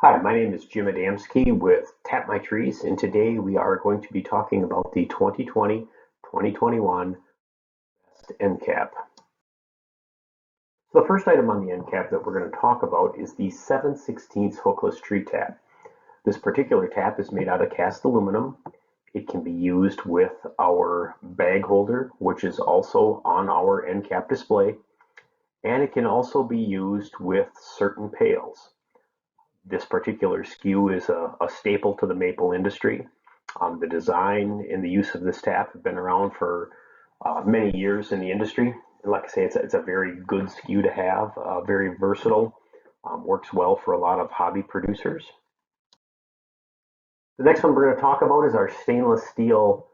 Hi, my name is Jim Adamski with Tap My Trees, and today we are going to be talking about the 2020-2021 best end cap. So the first item on the end cap that we're going to talk about is the 7/16 hookless tree tap. This particular tap is made out of cast aluminum. It can be used with our bag holder, which is also on our end cap display, and it can also be used with certain pails. This particular SKU is a staple to the maple industry. The design and the use of this tap have been around for many years in the industry. And like I say, it's a very good SKU to have, very versatile, works well for a lot of hobby producers. The next one we're going to talk about is our stainless steel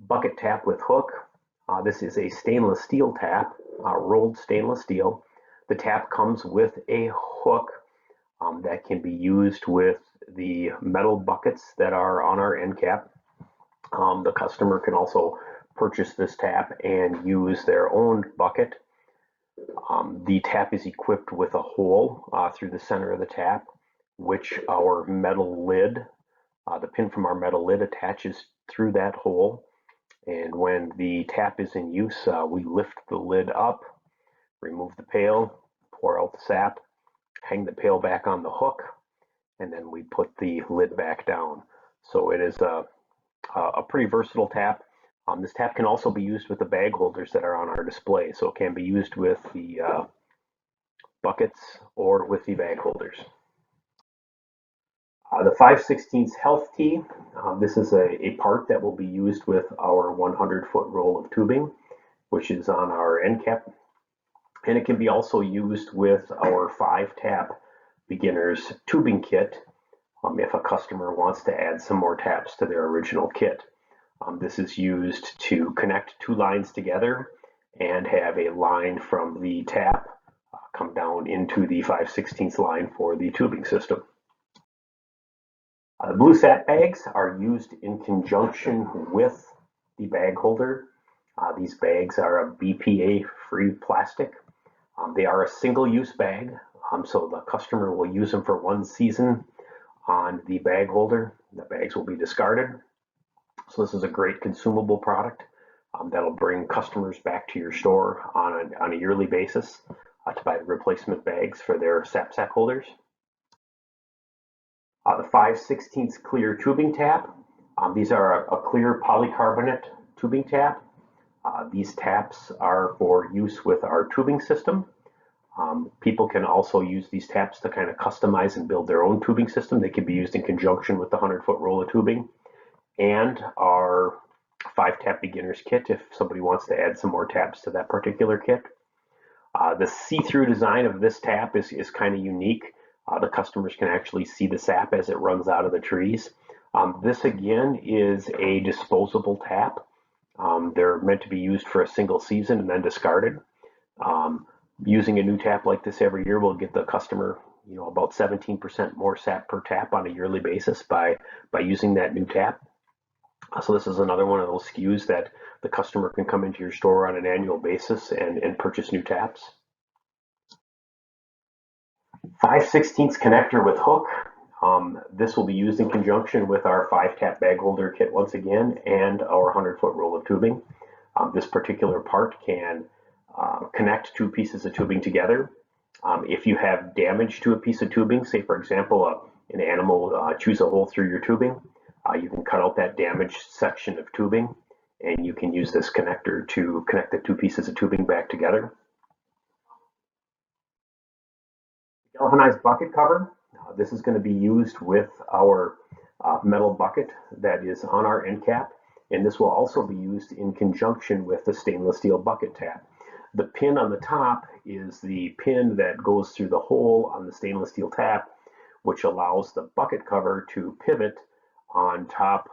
bucket tap with hook. This is a stainless steel tap, rolled stainless steel. The tap comes with a hook that can be used with the metal buckets that are on our end cap. The customer can also purchase this tap and use their own bucket. The tap is equipped with a hole through the center of the tap, which our metal lid, the pin from our metal lid attaches through that hole. And when the tap is in use, we lift the lid up, remove the pail, pour out the sap, hang the pail back on the hook, and then we put the lid back down. So it is a pretty versatile tap. This tap can also be used with the bag holders that are on our display. So it can be used with the buckets or with the bag holders. The 5/16 health tee. This is a part that will be used with our 100-foot roll of tubing, which is on our end cap. And it can be also used with our 5-tap beginner's tubing kit if a customer wants to add some more taps to their original kit. This is used to connect two lines together and have a line from the tap come down into the 5/16 line for the tubing system. The blue sap bags are used in conjunction with the bag holder. These bags are a BPA-free plastic. They are a single-use bag, so the customer will use them for one season on the bag holder. The bags will be discarded. So this is a great consumable product that'll bring customers back to your store on a yearly basis to buy replacement bags for their sap sack holders. The 5/16 clear tubing tap. These are a clear polycarbonate tubing tap. These taps are for use with our tubing system. People can also use these taps to kind of customize and build their own tubing system. They can be used in conjunction with the 100-foot roll of tubing and our 5-tap beginner's kit if somebody wants to add some more taps to that particular kit. The see-through design of this tap is kind of unique. The customers can actually see the sap as it runs out of the trees. This again is a disposable tap. They're meant to be used for a single season and then discarded. Using a new tap like this every year will get the customer, about 17% more sap per tap on a yearly basis by using that new tap. So this is another one of those SKUs that the customer can come into your store on an annual basis and purchase new taps. 5/16 connector with hook. This will be used in conjunction with our 5-tap bag holder kit once again and our 100-foot roll of tubing. This particular part can connect two pieces of tubing together. If you have damage to a piece of tubing, say for example an animal chews a hole through your tubing, you can cut out that damaged section of tubing and you can use this connector to connect the two pieces of tubing back together. Galvanized bucket cover. This is going to be used with our metal bucket that is on our end cap, and this will also be used in conjunction with the stainless steel bucket tap. The pin on the top is the pin that goes through the hole on the stainless steel tap, which allows the bucket cover to pivot on top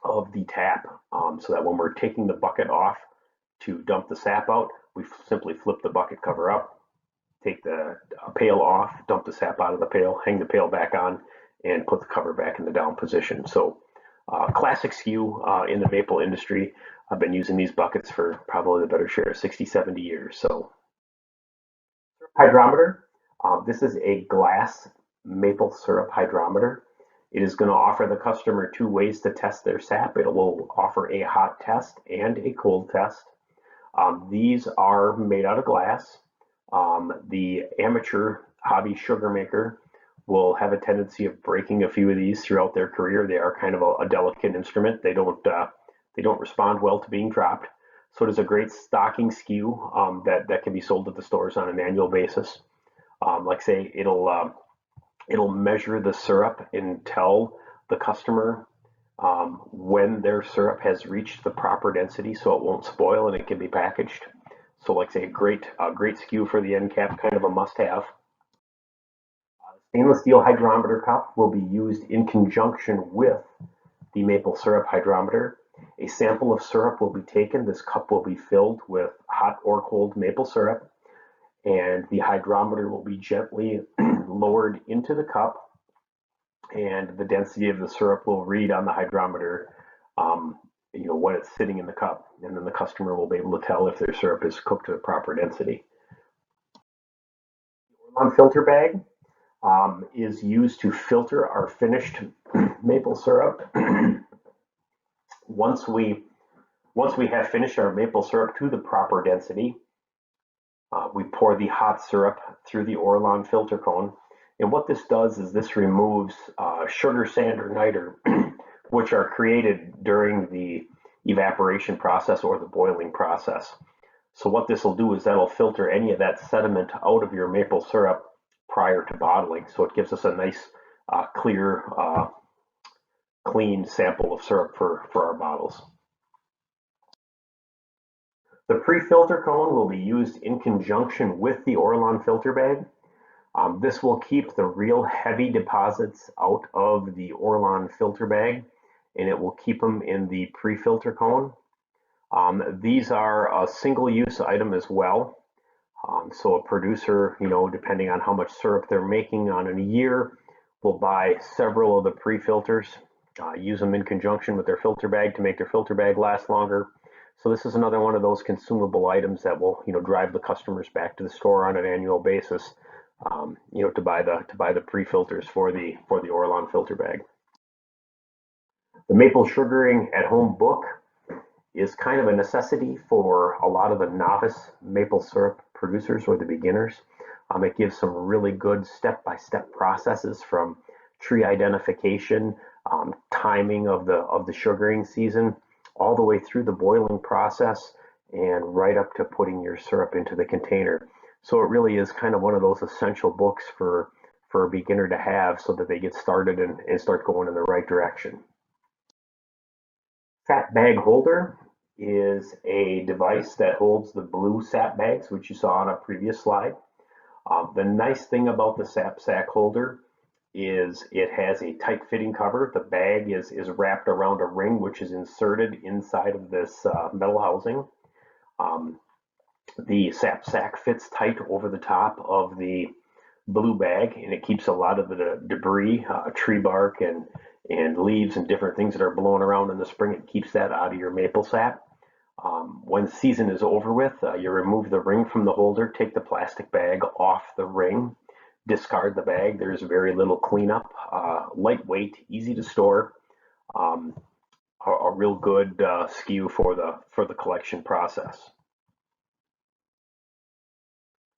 of the tap, so that when we're taking the bucket off to dump the sap out, we simply flip the bucket cover up, take the pail off, dump the sap out of the pail, hang the pail back on, and put the cover back in the down position. So classic SKU in the maple industry. I've been using these buckets for probably the better share of 60, 70 years. So hydrometer. This is a glass maple syrup hydrometer. It is going to offer the customer two ways to test their sap. It will offer a hot test and a cold test. These are made out of glass. The amateur hobby sugar maker will have a tendency of breaking a few of these throughout their career. They are kind of a delicate instrument. They don't respond well to being dropped. So it is a great stocking SKU that can be sold at the stores on an annual basis. Like I say, it'll measure the syrup and tell the customer when their syrup has reached the proper density, so it won't spoil and it can be packaged. So, like I say, great SKU for the end cap, kind of a must-have. Stainless steel hydrometer cup will be used in conjunction with the maple syrup hydrometer. A sample of syrup will be taken. This cup will be filled with hot or cold maple syrup, and the hydrometer will be gently lowered into the cup, and the density of the syrup will read on the hydrometer, when it's sitting in the cup, and then the customer will be able to tell if their syrup is cooked to the proper density. Orlon filter bag is used to filter our finished maple syrup. Once we have finished our maple syrup to the proper density, we pour the hot syrup through the Orlon filter cone. And what this does is this removes sugar, sand, or niter, which are created during the evaporation process or the boiling process. So what this will do is that'll filter any of that sediment out of your maple syrup prior to bottling. So it gives us a nice, clear, clean sample of syrup for our bottles. The pre-filter cone will be used in conjunction with the Orlon filter bag. This will keep the real heavy deposits out of the Orlon filter bag, and it will keep them in the pre-filter cone. These are a single-use item as well. So a producer, depending on how much syrup they're making on in a year, will buy several of the pre-filters, use them in conjunction with their filter bag to make their filter bag last longer. So this is another one of those consumable items that will, drive the customers back to the store on an annual basis, to buy the pre-filters for the Orlon filter bag. The maple sugaring at home book is kind of a necessity for a lot of the novice maple syrup producers or the beginners. It gives some really good step-by-step processes from tree identification, timing of the sugaring season, all the way through the boiling process and right up to putting your syrup into the container. So it really is kind of one of those essential books for a beginner to have so that they get started and start going in the right direction. Sap bag holder is a device that holds the blue sap bags, which you saw on a previous slide. The nice thing about the sap sack holder is it has a tight fitting cover. The bag is wrapped around a ring which is inserted inside of this metal housing. The sap sack fits tight over the top of the blue bag, and it keeps a lot of the debris, tree bark and leaves and different things that are blowing around in the spring. It keeps that out of your maple sap. When the season is over with, you remove the ring from the holder, take the plastic bag off the ring, discard the bag. There's very little cleanup, lightweight, easy to store, a real good SKU for the collection process.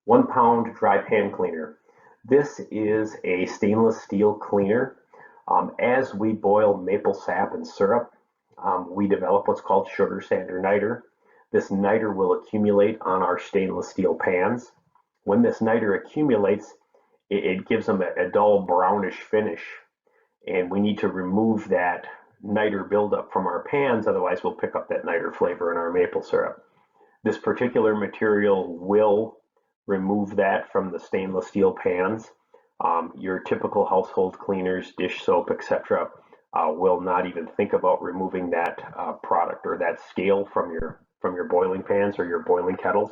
1 pound dry pan cleaner. This is a stainless steel cleaner. As we boil maple sap and syrup, we develop what's called sugar, sand, or niter. This niter will accumulate on our stainless steel pans. When this niter accumulates, it gives them a dull brownish finish, and we need to remove that niter buildup from our pans, otherwise we'll pick up that niter flavor in our maple syrup. This particular material will remove that from the stainless steel pans. Your typical household cleaners, dish soap, etc., will not even think about removing that product or that scale from your boiling pans or your boiling kettles.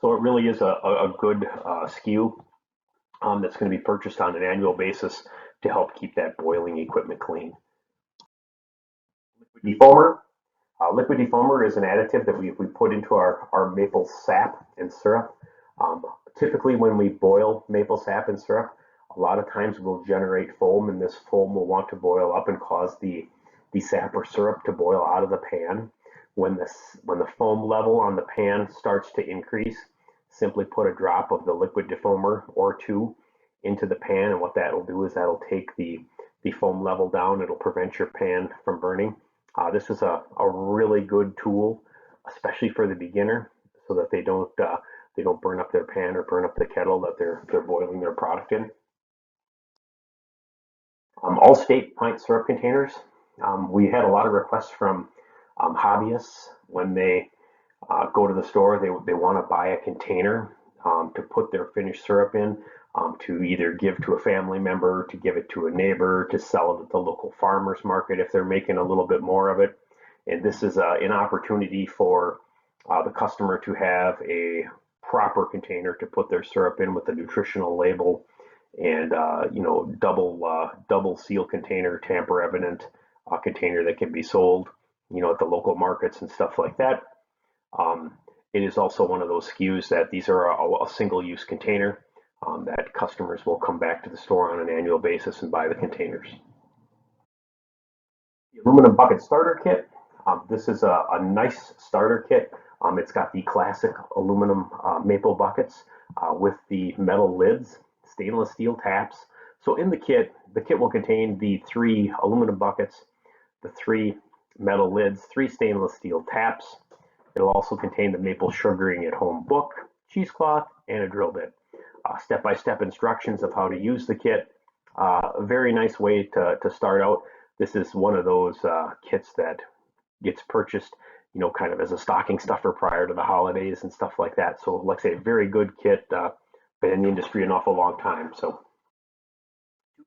So it really is a good SKU that's going to be purchased on an annual basis to help keep that boiling equipment clean. Liquid defoamer. Liquid defoamer is an additive that we put into our maple sap and syrup. Typically when we boil maple sap and syrup, a lot of times will generate foam, and this foam will want to boil up and cause the sap or syrup to boil out of the pan. When the foam level on the pan starts to increase, simply put a drop of the liquid defoamer or two into the pan, and what that'll do is that'll take the foam level down. It'll prevent your pan from burning. This is a really good tool, especially for the beginner, so that they don't burn up their pan or burn up the kettle that they're boiling their product in. All state pint syrup containers. We had a lot of requests from hobbyists when they go to the store. They want to buy a container to put their finished syrup in, to either give to a family member, to give it to a neighbor, to sell it at the local farmers market if they're making a little bit more of it. And this is an opportunity for the customer to have a proper container to put their syrup in with a nutritional label, and double seal container, tamper evident container that can be sold at the local markets and stuff like that. It is also one of those SKUs that these are a single use container, that customers will come back to the store on an annual basis and buy the containers. The aluminum bucket starter kit. This is a nice starter kit. It's got the classic aluminum maple buckets with the metal lids, stainless steel taps. So in the kit will contain the 3 aluminum buckets, the 3 metal lids, 3 stainless steel taps. It'll also contain the maple sugaring at home book, cheesecloth, and a drill bit. Step-by-step instructions of how to use the kit. A very nice way to start out. This is one of those kits that gets purchased, kind of as a stocking stuffer prior to the holidays and stuff like that. So, like I say, very good kit. Been in the industry an awful long time. So,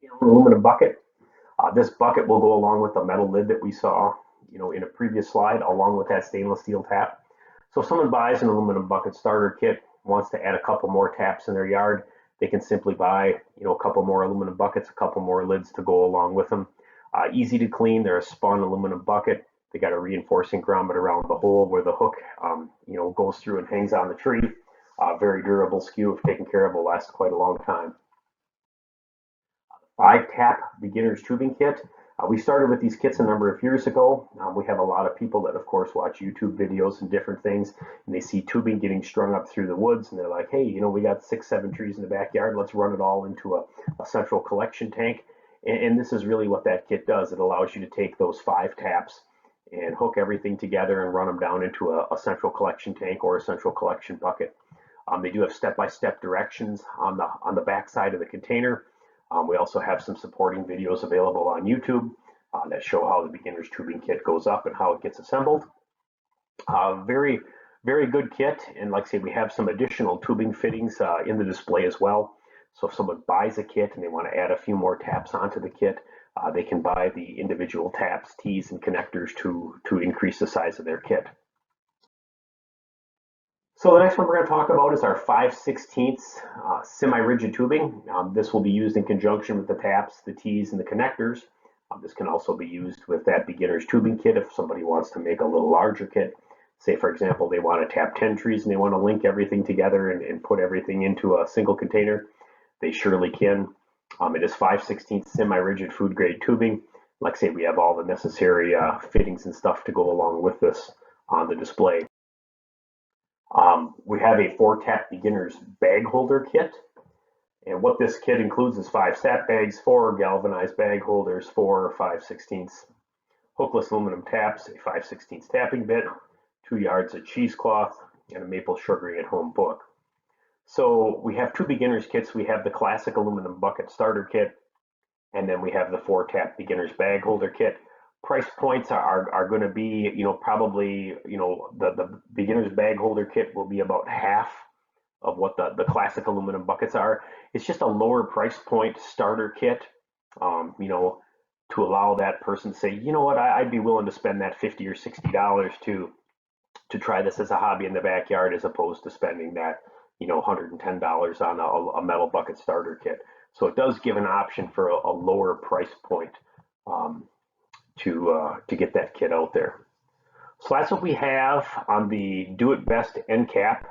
2-gallon aluminum bucket. This bucket will go along with the metal lid that we saw, in a previous slide, along with that stainless steel tap. So, if someone buys an aluminum bucket starter kit, wants to add a couple more taps in their yard, they can simply buy, a couple more aluminum buckets, a couple more lids to go along with them. Easy to clean. They're a spun aluminum bucket. They got a reinforcing grommet around the hole where the hook, goes through and hangs on the tree. Very durable SKU, if taken care of, will last quite a long time. 5-tap beginner's tubing kit. We started with these kits a number of years ago. We have a lot of people that, of course, watch YouTube videos and different things, and they see tubing getting strung up through the woods, and they're like, hey, we got 6-7 trees in the backyard. Let's run it all into a central collection tank. And this is really what that kit does. It allows you to take those 5 taps and hook everything together and run them down into a central collection tank or a central collection bucket. They do have step-by-step directions on the back side of the container. We also have some supporting videos available on YouTube that show how the beginner's tubing kit goes up and how it gets assembled. Very, very good kit. And like I say, we have some additional tubing fittings in the display as well. So if someone buys a kit and they want to add a few more taps onto the kit, they can buy the individual taps, tees, and connectors to increase the size of their kit. So the next one we're going to talk about is our 5/16 semi-rigid tubing. This will be used in conjunction with the taps, the tees, and the connectors. This can also be used with that beginner's tubing kit if somebody wants to make a little larger kit. Say, for example, they want to tap 10 trees and they want to link everything together and put everything into a single container. They surely can. It is 5/16 semi-rigid food grade tubing. Like I say, we have all the necessary fittings and stuff to go along with this on the display. We have a 4-tap beginner's bag holder kit. And what this kit includes is 5 sap bags, 4 galvanized bag holders, 4 5/16 hookless aluminum taps, a 5/16 tapping bit, 2 yards of cheesecloth, and a maple sugaring at home book. So we have 2 beginners kits. We have the classic aluminum bucket starter kit, and then we have the 4-tap beginner's bag holder kit. Price points are going to be, probably, the beginner's bag holder kit will be about half of what the classic aluminum buckets are. It's just a lower price point starter kit, to allow that person to say, you know what, I'd be willing to spend that $50 or $60 to try this as a hobby in the backyard, as opposed to spending that, $110 on a metal bucket starter kit. So it does give an option for a lower price point to get that kit out there. So that's what we have on the Do It Best end cap.